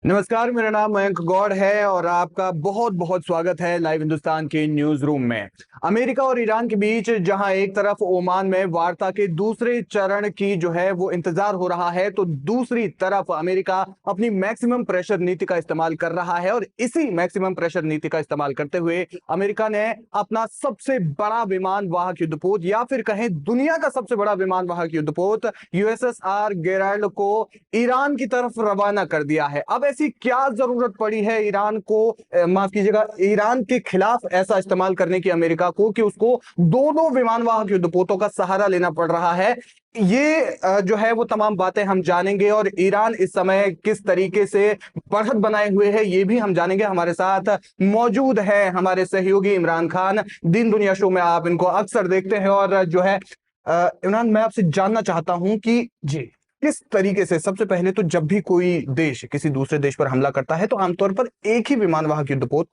नमस्कार, मेरा नाम मयंक गौड़ है और आपका बहुत बहुत स्वागत है लाइव हिंदुस्तान के न्यूज रूम में। अमेरिका और ईरान के बीच जहां एक तरफ ओमान में वार्ता के दूसरे चरण की जो है वो इंतजार हो रहा है, तो दूसरी तरफ अमेरिका अपनी मैक्सिमम प्रेशर नीति का इस्तेमाल कर रहा है। और इसी मैक्सिमम प्रेशर नीति का इस्तेमाल करते हुए अमेरिका ने अपना सबसे बड़ा विमान वाहक युद्धपोत या फिर कहें दुनिया का सबसे बड़ा विमान वाहक युद्धपोत यूएसएस गेराल्ड को ईरान की तरफ रवाना कर दिया है। अब ऐसी क्या जरूरत पड़ी है ईरान को, माफ कीजिएगा, ईरान के खिलाफ ऐसा इस्तेमाल करने की अमेरिका को कि उसको दो विमान वाहक युद्धपोतों का सहारा लेना पड़ रहा है। ये जो है वो तमाम बातें हम जानेंगे और ईरान इस समय किस तरीके से बढ़त बनाए हुए है ये भी हम जानेंगे। हमारे साथ मौजूद है हमारे सहयोगी इमरान खान। दिन दुनिया शो में आप इनको अक्सर देखते हैं और जो है इमरान, मैं आपसे जानना चाहता हूं कि जी किस तरीके से, सबसे पहले तो जब भी कोई देश किसी दूसरे देश पर हमला करता है तो आमतौर पर एक ही विमान वाहक युद्धपोत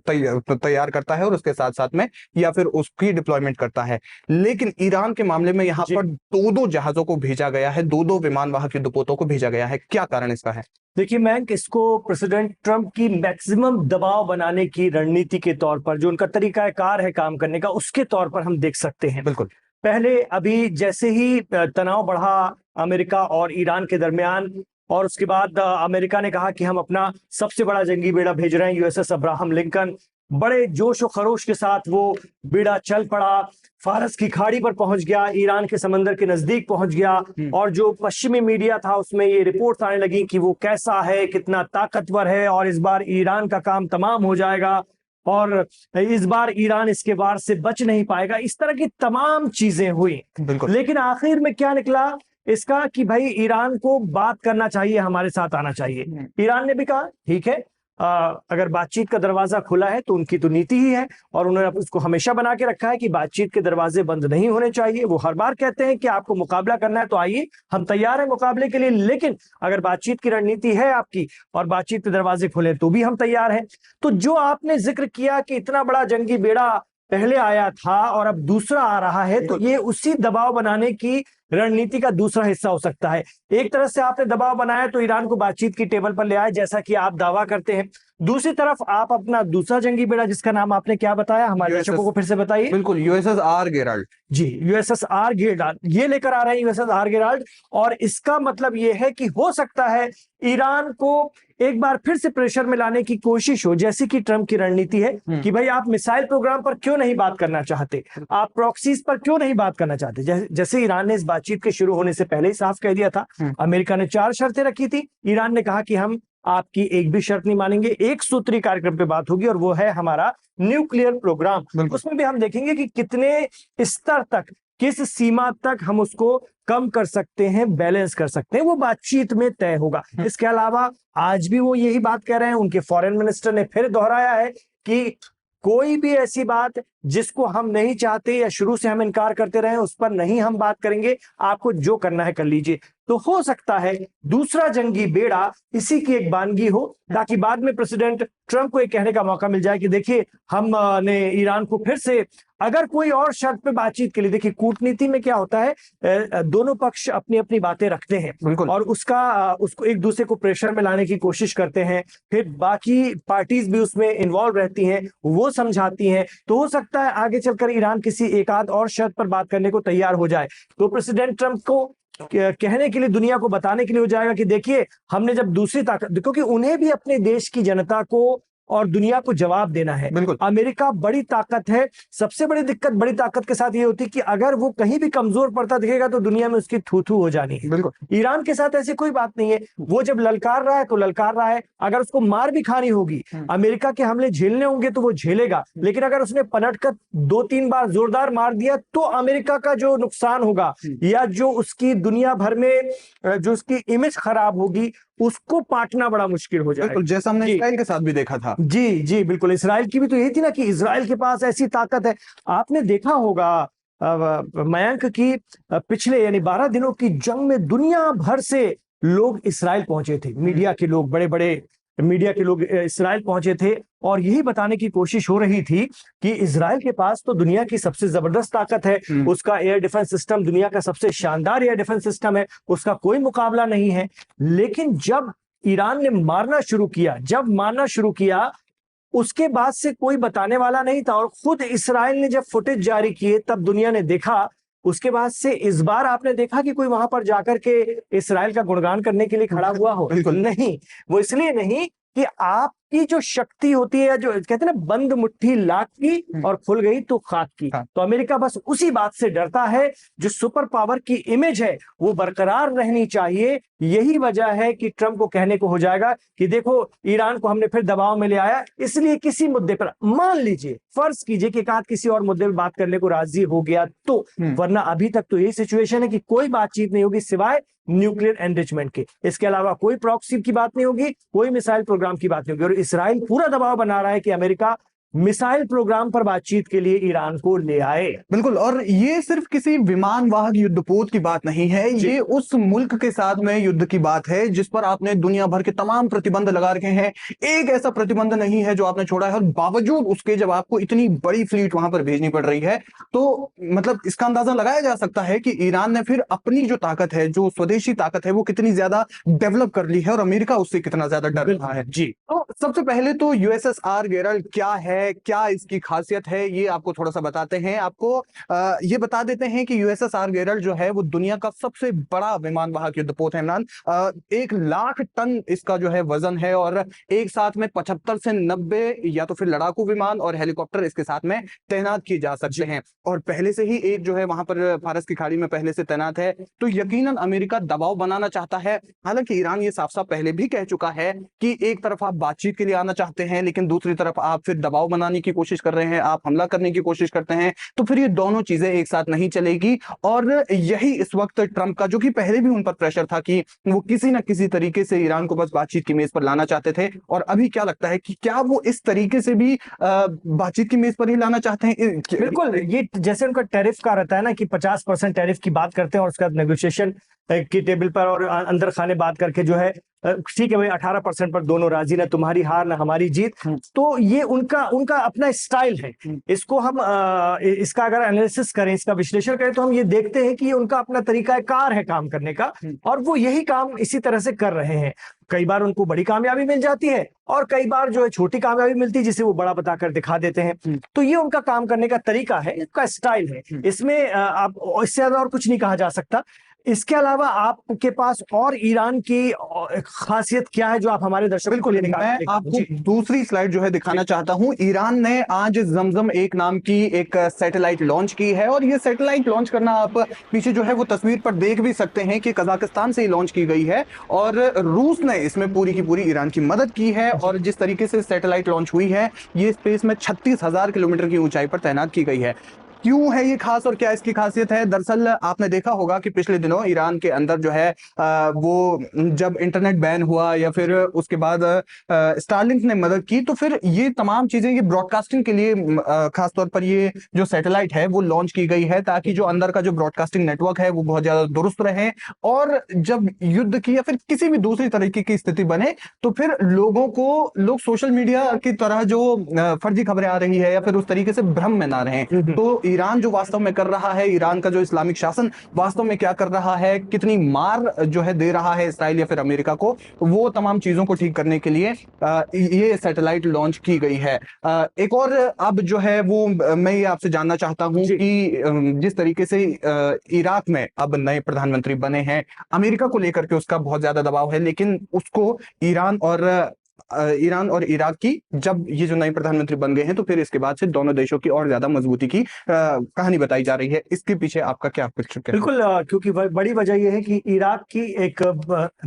तैयार करता है और उसके साथ साथ में या फिर उसकी डिप्लॉयमेंट करता है। लेकिन ईरान के मामले में यहाँ पर दो जहाजों को भेजा गया है, दो विमान वाहक युद्धपोतों को भेजा गया है। क्या कारण इसका है? देखिए मैंक, इसको प्रेसिडेंट ट्रंप की मैक्सिमम दबाव बनाने की रणनीति के तौर पर, जो उनका तरीकाकार है काम करने का, उसके तौर पर हम देख सकते हैं। बिल्कुल। पहले अभी जैसे ही तनाव बढ़ा अमेरिका और ईरान के दरमियान, और उसके बाद अमेरिका ने कहा कि हम अपना सबसे बड़ा जंगी बेड़ा भेज रहे हैं, यूएसएस अब्राहम लिंकन। बड़े जोश और खरोश के साथ वो बेड़ा चल पड़ा, फारस की खाड़ी पर पहुंच गया, ईरान के समंदर के नजदीक पहुंच गया। और जो पश्चिमी मीडिया था उसमें ये रिपोर्ट्स आने लगी कि वो कैसा है, कितना ताकतवर है, और इस बार ईरान का काम तमाम हो जाएगा और इस बार ईरान इसके वार से बच नहीं पाएगा। इस तरह की तमाम चीजें हुई। लेकिन आखिर में क्या निकला इसका कि भाई ईरान को बात करना चाहिए, हमारे साथ आना चाहिए। ईरान ने भी कहा ठीक है, अगर बातचीत का दरवाजा खुला है तो उनकी तो नीति ही है और उन्होंने उसको हमेशा बना के रखा है कि बातचीत के दरवाजे बंद नहीं होने चाहिए। वो हर बार कहते हैं कि आपको मुकाबला करना है तो आइए, हम तैयार हैं मुकाबले के लिए, लेकिन अगर बातचीत की रणनीति है आपकी और बातचीत के दरवाजे खुले तो भी हम तैयार हैं। तो जो आपने जिक्र किया कि इतना बड़ा जंगी बेड़ा पहले आया था और अब दूसरा आ रहा है, तो ये उसी दबाव बनाने की रणनीति का दूसरा हिस्सा हो सकता है। एक तरह से आपने दबाव बनाया तो ईरान को बातचीत की टेबल पर ले आए, जैसा कि आप दावा करते हैं। दूसरी तरफ आप अपना दूसरा जंगी बेड़ा, जिसका नाम आपने क्या बताया, हमारे दर्शकों को फिर से बताइए। बिल्कुल, यूएसएस गेराल्ड। जी, यूएसएस गेराल्ड ये लेकर आ रहे हैं, यूएसएस गेराल्ड। और इसका मतलब ये है कि हो सकता है ईरान को एक बार फिर से प्रेशर में लाने की कोशिश हो, जैसी कि ट्रंप की रणनीति है कि भाई आप मिसाइल प्रोग्राम पर क्यों नहीं बात करना चाहते, आप प्रॉक्सीज पर क्यों नहीं बात करना चाहते। जैसे ईरान ने इस बातचीत के शुरू होने से पहले ही साफ कह दिया था। अमेरिका ने 4 शर्तें रखी थी, ईरान ने कहा कि हम आपकी एक भी शर्त नहीं मानेंगे, एक सूत्री कार्यक्रम पे बात होगी और वो है हमारा न्यूक्लियर प्रोग्राम। उसमें भी हम देखेंगे कि कितने स्तर तक, किस सीमा तक हम उसको कम कर सकते हैं, बैलेंस कर सकते हैं, वो बातचीत में तय होगा। इसके अलावा आज भी वो यही बात कह रहे हैं, उनके फॉरेन मिनिस्टर ने फिर दोहराया है कि कोई भी ऐसी बात जिसको हम नहीं चाहते या शुरू से हम इनकार करते रहे उस पर नहीं हम बात करेंगे, आपको जो करना है कर लीजिए। तो हो सकता है दूसरा जंगी बेड़ा इसी की एक बानगी हो, ताकि बाद में प्रेसिडेंट ट्रंप को एक कहने का मौका मिल जाए कि देखिए हमने ईरान को फिर से, अगर कोई और शर्त पे बातचीत के लिए, देखिए कूटनीति में क्या होता है, दोनों पक्ष अपनी अपनी बातें रखते हैं और उसको एक दूसरे को प्रेशर में लाने की कोशिश करते हैं, फिर बाकी पार्टीज भी उसमें इन्वॉल्व रहती हैं, वो समझाती हैं। तो हो सकता है आगे चलकर ईरान किसी एक आध और शर्त पर बात करने को तैयार हो जाए, तो प्रेसिडेंट ट्रंप को कहने के लिए, दुनिया को बताने के लिए हो जाएगा कि देखिए हमने जब दूसरी ताकत, क्योंकि उन्हें भी अपने देश की जनता को और दुनिया को जवाब देना है। अमेरिका बड़ी ताकत है, सबसे बड़ी दिक्कत बड़ी ताकत के साथ ये होती है कि अगर वो कहीं भी कमजोर पड़ता दिखेगा तो दुनिया में उसकी थू थू हो जानी है। ईरान के साथ ऐसी कोई बात नहीं है, वो जब ललकार रहा है तो ललकार रहा है। अगर उसको मार भी खानी होगी, अमेरिका के हमले झेलने होंगे तो वो झेलेगा, लेकिन अगर उसने पलटकर 2-3 बार जोरदार मार दिया तो अमेरिका का जो नुकसान होगा या जो उसकी दुनिया भर में जो उसकी इमेज खराब होगी, उसको पाटना बड़ा मुश्किल हो जाएगा। जैसा हमने इस्राइल के साथ भी देखा था। जी जी बिल्कुल, इस्राइल की भी तो यही थी ना कि इस्राइल के पास ऐसी ताकत है। आपने देखा होगा मयंक की पिछले यानी 12 दिनों की जंग में दुनिया भर से लोग इस्राइल पहुंचे थे, मीडिया के लोग, बड़े बड़े मीडिया के लोग इस्राइल पहुंचे थे और यही बताने की कोशिश हो रही थी कि इस्राइल के पास तो दुनिया की सबसे जबरदस्त ताकत है, उसका एयर डिफेंस सिस्टम दुनिया का सबसे शानदार एयर डिफेंस सिस्टम है, उसका कोई मुकाबला नहीं है। लेकिन जब ईरान ने मारना शुरू किया, जब मारना शुरू किया उसके बाद से कोई बताने वाला नहीं था, और खुद इसराइल ने जब फुटेज जारी किए तब दुनिया ने देखा। उसके बाद से इस बार आपने देखा कि कोई वहां पर जाकर के इसराइल का गुणगान करने के लिए खड़ा हुआ हो? नहीं। वो इसलिए नहीं कि आपकी जो शक्ति होती है, या जो कहते हैं ना, बंद मुट्ठी लाख की और खुल गई तो खाक की। तो अमेरिका बस उसी बात से डरता है, जो सुपर पावर की इमेज है वो बरकरार रहनी चाहिए। यही वजह है कि ट्रंप को कहने को हो जाएगा कि देखो ईरान को हमने फिर दबाव में ले आया, इसलिए किसी मुद्दे पर मान लीजिए, फर्ज कीजिए कि एक किसी और मुद्दे पर बात करने को राजी हो गया तो, वरना अभी तक तो यही सिचुएशन है कि कोई बातचीत नहीं होगी सिवाय न्यूक्लियर एनरिचमेंट के। इसके अलावा कोई प्रॉक्सी की बात नहीं होगी, कोई मिसाइल प्रोग्राम की बात नहीं होगी। और इसराइल पूरा दबाव बना रहा है कि अमेरिका मिसाइल प्रोग्राम पर बातचीत के लिए ईरान को ले आए। बिल्कुल, और ये सिर्फ किसी विमान वाहक युद्धपोत की बात नहीं है, ये उस मुल्क के साथ में युद्ध की बात है जिस पर आपने दुनिया भर के तमाम प्रतिबंध लगा रखे हैं। एक ऐसा प्रतिबंध नहीं है जो आपने छोड़ा है, और बावजूद उसके जब आपको इतनी बड़ी फ्लीट वहां पर भेजनी पड़ रही है, तो मतलब इसका अंदाजा लगाया जा सकता है कि ईरान ने फिर अपनी जो ताकत है, जो स्वदेशी ताकत है, वो कितनी ज्यादा डेवलप कर ली है, और अमेरिका उससे कितना ज्यादा डर रहा है। जी, तो सबसे पहले तो यूएसएस गेराल्ड क्या है, क्या इसकी खासियत है, ये आपको थोड़ा सा बताते हैं। आपको ये बता देते हैं कि यूएसएस गेराल्ड जो है वो दुनिया का सबसे बड़ा विमान वाहक युद्धपोत है इमरान। 1 लाख टन इसका जो है वजन है, और एक साथ में 75 से 90 या तो फिर लड़ाकू विमान और हेलीकॉप्टर इसके साथ में तैनात किए जा सकते हैं। और पहले से ही एक जो है वहां पर फारस की खाड़ी में पहले से तैनात है, तो यकीनन अमेरिका दबाव बनाना चाहता है। हालांकि ईरान ये साफ साफ पहले भी कह चुका है कि एक तरफ आप बातचीत के लिए आना चाहते हैं, लेकिन दूसरी तरफ आप फिर दबाव बनाने की कोशिश कर रहे हैं, आप हमला करने की कोशिश करते हैं, तो फिर ये दोनों चीजें एक साथ नहीं चलेगी। और यही इस वक्त ट्रंप का, जो कि पहले भी उन पर प्रेशर था कि वो किसी ना किसी तरीके से ईरान को बस बातचीत की मेज पर लाना चाहते थे, और अभी क्या लगता है कि क्या वो इस तरीके से भी बातचीत की मेज पर ही लाना चाहते हैं? बिल्कुल, ये जैसे उनका टैरिफ का रहता है ना कि 50% टैरिफ की बात करते हैं, और उसके बाद नेगोशिएशन की टेबल पर और अंदर खाने बात करके जो है ठीक है भाई 18% पर दोनों राजी, ना तुम्हारी हार ना हमारी जीत। तो ये उनका अपना स्टाइल है। इसको हम इसका अगर एनालिसिस करें, इसका विश्लेषण करें, तो हम ये देखते हैं कि ये उनका अपना तरीका कार है काम करने का, और वो यही काम इसी तरह से कर रहे हैं। कई बार उनको बड़ी कामयाबी मिल जाती है, और कई बार जो है छोटी कामयाबी मिलती है जिसे वो बड़ा बताकर दिखा देते हैं। तो ये उनका काम करने का तरीका है, इसका स्टाइल है। इसमें आप इससे ज्यादा और कुछ नहीं कहा जा सकता। इसके अलावा आपके पास और ईरान की खासियत क्या है जो आप हमारे दर्शकों को लेने का? मैं आपको दूसरी स्लाइड जो है दिखाना चाहता हूं। ईरान ने आज जमजम 1 नाम की एक सैटेलाइट लॉन्च की है, और ये सैटेलाइट लॉन्च करना आप पीछे जो है वो तस्वीर पर देख भी सकते हैं कि कजाकिस्तान से ही लॉन्च की गई है, और रूस ने इसमें पूरी की पूरी ईरान की मदद की है। और जिस तरीके से सैटेलाइट लॉन्च हुई है, ये स्पेस में 36,000 किलोमीटर की ऊंचाई पर तैनात की गई है। क्यों है ये खास और क्या इसकी खासियत है? दरअसल आपने देखा होगा कि पिछले दिनों ईरान के अंदर जो है वो जब इंटरनेट बैन हुआ, या फिर उसके बाद स्टारलिंक ने मदद की, तो फिर ये तमाम चीजें ये ब्रॉडकास्टिंग के लिए खासतौर पर ये जो सैटेलाइट है वो लॉन्च की गई है, ताकि जो अंदर का जो ब्रॉडकास्टिंग नेटवर्क है वो बहुत ज्यादा दुरुस्त रहे, और जब युद्ध की या फिर किसी भी दूसरी तरीके की स्थिति बने, तो फिर लोग सोशल मीडिया की तरह जो फर्जी खबरें आ रही है या फिर उस तरीके से भ्रम में ना रहें। तो ईरान जो वास्तव में कर रहा है, ईरान का जो इस्लामिक शासन वास्तव में क्या कर रहा है, कितनी मार जो है दे रहा है इसराइल या फिर अमेरिका को, वो तमाम चीजों को ठीक करने के लिए ये सैटेलाइट लॉन्च की गई है। एक और अब जो है वो मैं ये आपसे जानना चाहता हूं कि जिस तरीके से इराक में अब नए प्रधानमंत्री बने हैं, अमेरिका को लेकर के उसका बहुत ज्यादा दबाव है, लेकिन उसको ईरान और इराक की जब ये जो नए प्रधानमंत्री बन गए हैं, तो फिर इसके बाद से दोनों देशों की और ज्यादा मजबूती की कहानी बताई जा रही है। इसके पीछे आपका क्या पिक्चर है? बिल्कुल, क्योंकि बड़ी वजह यह है कि इराक की एक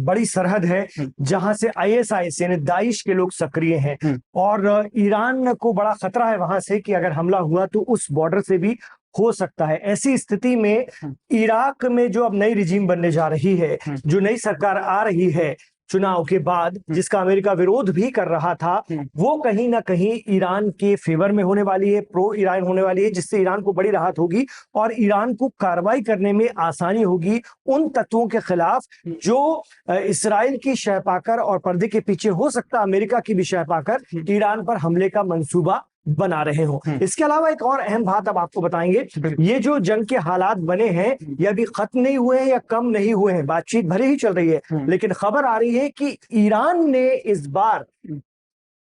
बड़ी सरहद है जहां से आईएसआईएस यानी दाइश के लोग सक्रिय हैं, और ईरान को बड़ा खतरा है वहां से कि अगर हमला हुआ तो उस बॉर्डर से भी हो सकता है। ऐसी स्थिति में इराक में जो अब नई रिजीम बनने जा रही है, जो नई सरकार आ रही है चुनाव के बाद, जिसका अमेरिका विरोध भी कर रहा था, वो कहीं ना कहीं ईरान के फेवर में होने वाली है, प्रो ईरान होने वाली है, जिससे ईरान को बड़ी राहत होगी और ईरान को कार्रवाई करने में आसानी होगी उन तत्वों के खिलाफ जो इसराइल की शह पाकर और पर्दे के पीछे, हो सकता अमेरिका की भी शह पाकर, ईरान पर हमले का मंसूबा बना रहे हो। इसके अलावा एक और अहम बात अब आपको बताएंगे, ये जो जंग के हालात बने हैं ये अभी खत्म नहीं हुए हैं या कम नहीं हुए हैं, बातचीत भले ही चल रही है, लेकिन खबर आ रही है कि ईरान ने इस बार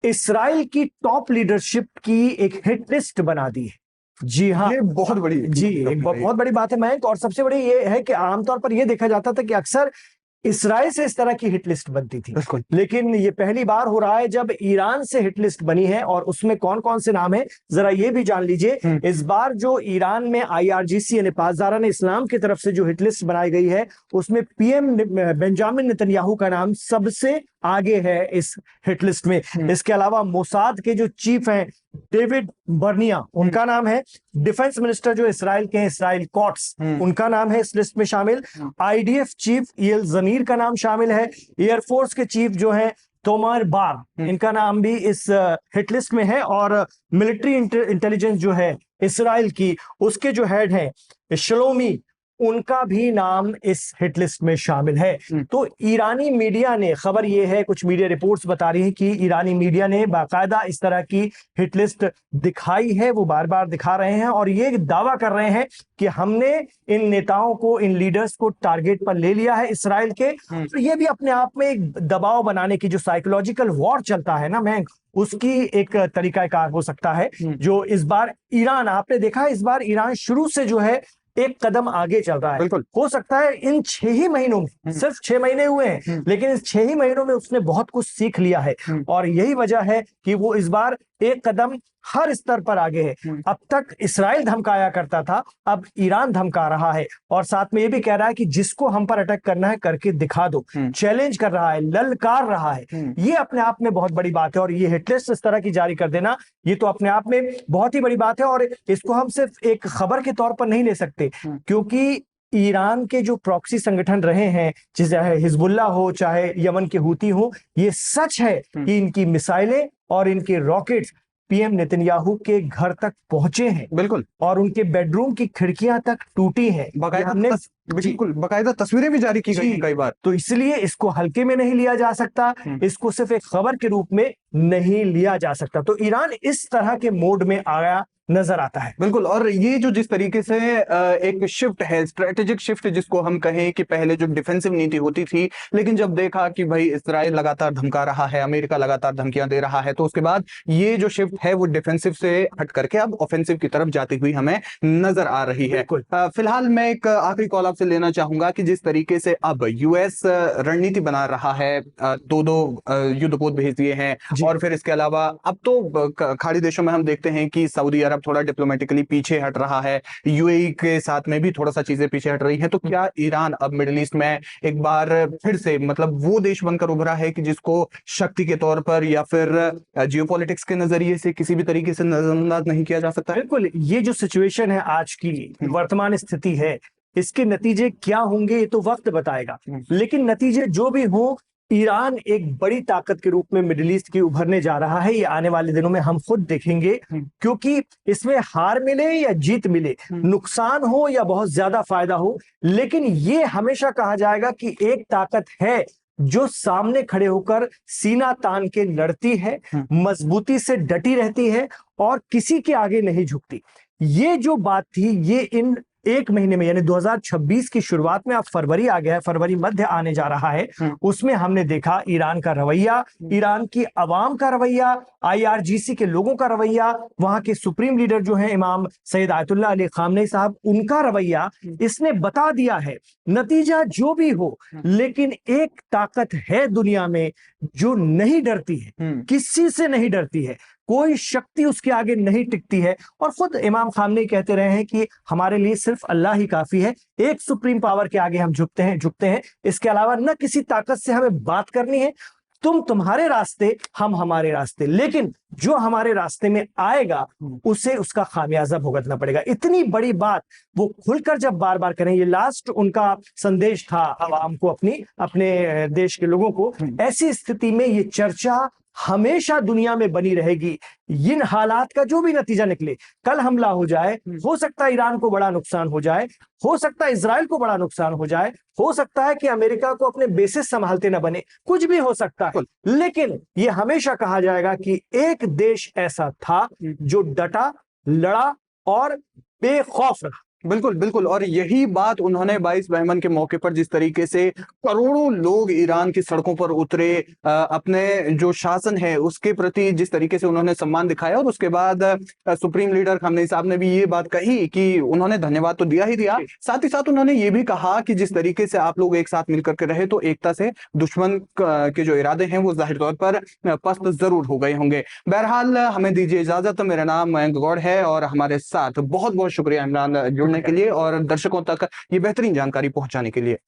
इसराइल की टॉप लीडरशिप की एक हिट लिस्ट बना दी है। जी हाँ, ये बहुत बड़ी जी एक बहुत बड़ी बात है मयंक। और सबसे बड़ी ये है कि आमतौर पर यह देखा जाता था कि अक्सर इसराइल से इस तरह की हिट लिस्ट बनती थी, लेकिन ये पहली बार हो रहा है जब ईरान से हिट लिस्ट बनी है। और उसमें कौन कौन से नाम है जरा ये भी जान लीजिए। इस बार जो ईरान में IRGC यानी पासदारान इस्लाम की तरफ से जो हिट लिस्ट बनाई गई है उसमें PM बेंजामिन नेतन्याहू का नाम सबसे आगे है इस हिट लिस्ट में। इसके अलावा मोसाद के जो चीफ हैं डेविड बर्निया, उनका नाम है। डिफेंस मिनिस्टर जो इसराइल के हैं इसराइल कॉट्स, उनका नाम है इस लिस्ट में शामिल। IDF चीफ ईएल जमीर का नाम शामिल है। एयरफोर्स के चीफ जो है तोमर बार, इनका नाम भी इस हिट लिस्ट में है। और मिलिट्री इंटेलिजेंस जो है इसराइल की, उसके जो हेड हैं शलोमी, उनका भी नाम इस हिट लिस्ट में शामिल है। तो ईरानी मीडिया ने, खबर यह है, कुछ मीडिया रिपोर्ट्स बता रही हैं कि ईरानी मीडिया ने बाकायदा इस तरह की हिट लिस्ट दिखाई है, वो बार बार दिखा रहे हैं और ये दावा कर रहे हैं कि हमने इन नेताओं को, इन लीडर्स को टारगेट पर ले लिया है इसराइल के। तो ये भी अपने आप में एक दबाव बनाने की, जो साइकोलॉजिकल वॉर चलता है ना मैं, उसकी एक तरीकाकार हो सकता है जो इस बार ईरान, आपने देखा इस बार ईरान शुरू से जो है एक कदम आगे चल रहा है। हो सकता है इन 6 ही महीनों में, सिर्फ 6 महीने हुए हैं, लेकिन इस 6 ही महीनों में उसने बहुत कुछ सीख लिया है और यही वजह है कि वो इस बार एक कदम हर स्तर पर आगे है। अब तक इसराइल धमकाया करता था, अब ईरान धमका रहा है और साथ में ये भी कह रहा है कि जिसको हम पर अटैक करना है करके दिखा दो। चैलेंज कर रहा है, ललकार रहा है। ये अपने आप में बहुत बड़ी बात है और ये हिटलिस्ट इस तरह की जारी कर देना, ये तो अपने आप में बहुत ही बड़ी बात है। और इसको हम सिर्फ एक खबर के तौर पर नहीं ले सकते, क्योंकि ईरान के जो प्रॉक्सी संगठन रहे हैं, चाहे हिजबुल्लाह हो चाहे यमन के हूती हो, ये सच है कि इनकी मिसाइलें और इनके रॉकेट्स PM नेतन्याहू के घर तक पहुंचे हैं। बिल्कुल। और उनके बेडरूम की खिड़कियां तक टूटी हैं। हमने बिल्कुल बाकायदा तस्वीरें भी जारी की गई कई बार। तो इसलिए इसको हल्के में नहीं लिया जा सकता, इसको सिर्फ एक खबर के रूप में नहीं लिया जा सकता। तो ईरान इस तरह के मोड में आया नजर आता है। बिल्कुल। और ये जो जिस तरीके से एक शिफ्ट है, स्ट्रेटेजिक शिफ्ट जिसको हम कहें, कि पहले जो डिफेंसिव नीति होती थी, लेकिन जब देखा कि भाई इसराइल लगातार धमका रहा है, अमेरिका लगातार धमकियां दे रहा है, तो उसके बाद ये जो शिफ्ट है वो डिफेंसिव से हट करके अब ऑफेंसिव की तरफ जाती हुई हमें नजर आ रही है। फिलहाल मैं एक आखिरी कॉल आपसे लेना चाहूंगा कि जिस तरीके से अब US रणनीति बना रहा है, दो युद्धपोत भेज दिए हैं, और फिर इसके अलावा अब तो खाड़ी देशों में हम देखते हैं कि सऊदी अरब थोड़ा डिप्लोमेटिकली पीछे हट रहा है, UAE के साथ में भी थोड़ा सा चीजें पीछे हट रही हैं। तो क्या ईरान अब मिडिल ईस्ट में एक बार फिर से मतलब वो देश बनकर उभरा है कि जिसको शक्ति के तौर पर या फिर जियोपॉलिटिक्स के नजरिए से किसी भी तरीके से नजरअंदाज नहीं किया जा सकता? बिल्कुल, ये जो सिचुएशन है आज की वर्तमान स्थिति है, इसके नतीजे क्या होंगे ये तो वक्त बताएगा, लेकिन नतीजे जो भी हो, ईरान एक बड़ी ताकत के रूप में मिडिल ईस्ट की उभरने जा रहा है। ये आने वाले दिनों में हम खुद देखेंगे, क्योंकि इसमें हार मिले या जीत मिले, नुकसान हो या बहुत ज्यादा फायदा हो, लेकिन ये हमेशा कहा जाएगा कि एक ताकत है जो सामने खड़े होकर सीना तान के लड़ती है, मजबूती से डटी रहती है और किसी के आगे नहीं झुकती। ये जो बात थी, ये इन एक महीने में, यानी 2026 की शुरुआत में, अब फरवरी आ गया है, फरवरी मध्य आने जा रहा है, उसमें हमने देखा ईरान का रवैया, ईरान की अवाम का रवैया, IRGC के लोगों का रवैया, वहां के सुप्रीम लीडर जो हैं इमाम सैयद आयतुल्लाह अली खामनेई साहब, उनका रवैया, इसने बता दिया है नतीजा जो भी हो, लेकिन एक ताकत है दुनिया में जो नहीं डरती है, किसी से नहीं डरती है, कोई शक्ति उसके आगे नहीं टिकती है। और खुद इमाम खामनेई कहते रहे हैं कि हमारे लिए सिर्फ अल्लाह ही काफी है, एक सुप्रीम पावर के आगे हम झुकते हैं, इसके अलावा न किसी ताकत से हमें बात करनी है। तुम तुम्हारे रास्ते, हम हमारे रास्ते, लेकिन जो हमारे रास्ते में आएगा उसे उसका खामियाजा भुगतना पड़ेगा। इतनी बड़ी बात वो खुलकर जब बार बार करें, ये लास्ट उनका संदेश था आवाम को, अपने देश के लोगों को। ऐसी स्थिति में ये चर्चा हमेशा दुनिया में बनी रहेगी। इन हालात का जो भी नतीजा निकले, कल हमला हो जाए, हो सकता है ईरान को बड़ा नुकसान हो जाए, हो सकता है इजराइल को बड़ा नुकसान हो जाए, हो सकता है कि अमेरिका को अपने बेसिस संभालते न बने, कुछ भी हो सकता है, लेकिन यह हमेशा कहा जाएगा कि एक देश ऐसा था जो डटा, लड़ा और बेखौफ रहा। बिल्कुल बिल्कुल, और यही बात उन्होंने 22 बहमन के मौके पर जिस तरीके से करोड़ों लोग ईरान की सड़कों पर उतरे, अपने जो शासन है उसके प्रति जिस तरीके से उन्होंने सम्मान दिखाया, और उसके बाद सुप्रीम लीडर खामनेई साहब ने भी ये बात कही कि उन्होंने धन्यवाद तो दिया ही दिया, साथ ही साथ उन्होंने ये भी कहा कि जिस तरीके से आप लोग एक साथ मिलकर के रहे तो एकता से दुश्मन के जो इरादे हैं वो जाहिर तौर पर पस्त जरूर हो गए होंगे। बहरहाल हमें दीजिए इजाजत, मेरा नाम मयंक गौड़ है और हमारे साथ बहुत बहुत शुक्रिया इमरान जुड़ने के लिए और दर्शकों तक ये बेहतरीन जानकारी पहुंचाने के लिए।